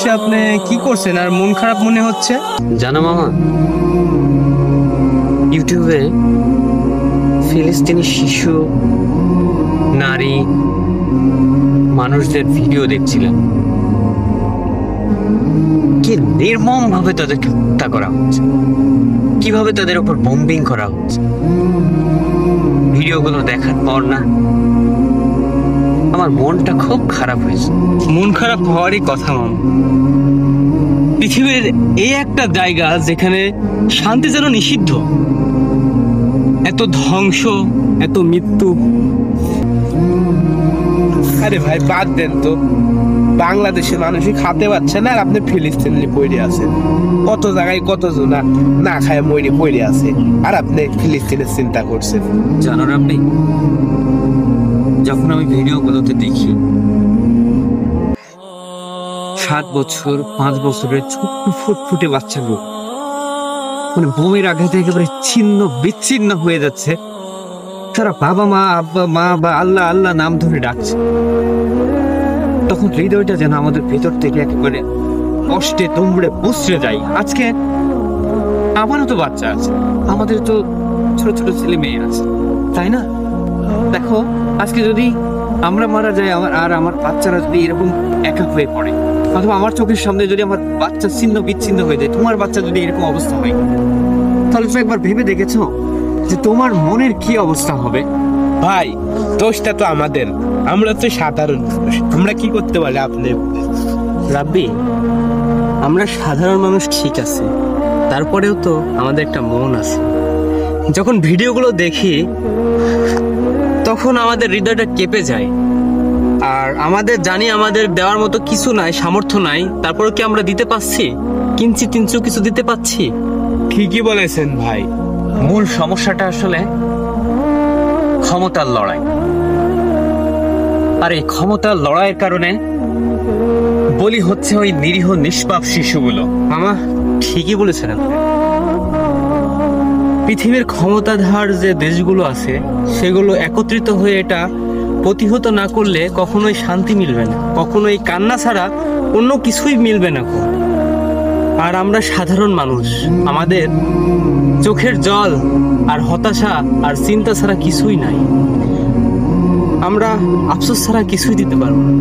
বসে আপনি কি করছেন আর মন খারাপ মনে হচ্ছে? জানো মামা, ইউটিউবে ফিলিস্তিনি শিশু, নারী, মানুষদের ভিডিও দেখছিলাম। কি নির্মম ভাবে তাদেরকে হত্যা করা হচ্ছে, কিভাবে তাদের উপর বম্বিং করা হচ্ছে। ভিডিওগুলো দেখার পর না আমার মনটা খুব খারাপ হয়েছে। মন খারাপ হওয়ারই কথা মামা। পৃথিবীর এই একটা জায়গা যেখানে শান্তি যেন নিষিদ্ধ, এত ধ্বংস, এত মৃত্যু। আরে ভাই বাদ দেন তো, বাংলাদেশের মানুষই খাতে পাচ্ছে না আর আপনি ফিলিস্তিন নিয়ে পড়ে আছেন। কত জায়গায় কত জনা না খায় মরে পড়ে আছে আর আপনি ফিলিস্তিনের চিন্তা করছেন। জানো আপনি, যখন আমি ভিডিওগুলোতে দেখি 7 বছর 5 বছরের ছোট্ট ফুটফুটে বাচ্চাগুলো মানে বোমের আঘাতে একেবারে ছিন্ন বিচ্ছিন্ন হয়ে যাচ্ছে, তারা বাবা মা, আব্বা মা বা আল্লাহ আল্লাহ নাম ধরে ডাকছে, তখন হৃদয়টা যেন আমাদের ভেতর থেকে একেবারে কষ্টে তোমড়ে মুচড়ে যায়। আজকে আমারও তো বাচ্চা আছে, আমাদের তো ছোট ছোট ছেলে মেয়ে আছে, তাই না? দেখো, আজকে যদি আমরা মারা যাই আর আমার বাচ্চারা যদি এরকম একা হয়ে পড়ে, অথবা আমার চোখের সামনে যদি আমার বাচ্চা ছিন্ন বিচ্ছিন্ন হয়ে যায়, তোমার বাচ্চা যদি এরকম অবস্থা হয়, তাহলে তো একবার ভেবে দেখেছো যে তোমার মনের কি অবস্থা হবে? ভাই দোষটা তো আমাদের, আমরা তো সাধারণ মানুষ, আমরা কি করতে পারি আপনি? রাব্বি, আমরা সাধারণ মানুষ ঠিক আছে, তারপরেও তো আমাদের একটা মন আছে। যখন ভিডিওগুলো দেখি তখন আমাদের হৃদয়টা কেঁপে যায়। আর আমাদের জানি আমাদের দেওয়ার মতো কিছু নাই, সামর্থ্য নাই, তারপরে কি আমরা দিতে পারছি? কিঞ্চিত কিঞ্চু কিছু দিতে পারছি? ঠিকই বলেছেন ভাই। মূল সমস্যাটা আসলে ক্ষমতার লড়াই, আর এই ক্ষমতার লড়াইয়ের কারণে বলি হচ্ছে ওই নিরীহ নিষ্পাপ শিশুগুলো। মামা ঠিকই বলেছেন আপনি। পৃথিবীর ক্ষমতাধর যে দেশগুলো আছে সেগুলো একত্রিত হয়ে এটা প্রতিহত না করলে কখনোই শান্তি মিলবে না, কখনোই কান্না ছাড়া অন্য কিছুই মিলবে না। আর আমরা সাধারণ মানুষ, আমাদের চোখের জল আর হতাশা আর চিন্তা ছাড়া কিছুই নাই। আমরা আফসোস ছাড়া কিছুই দিতে পারবো না।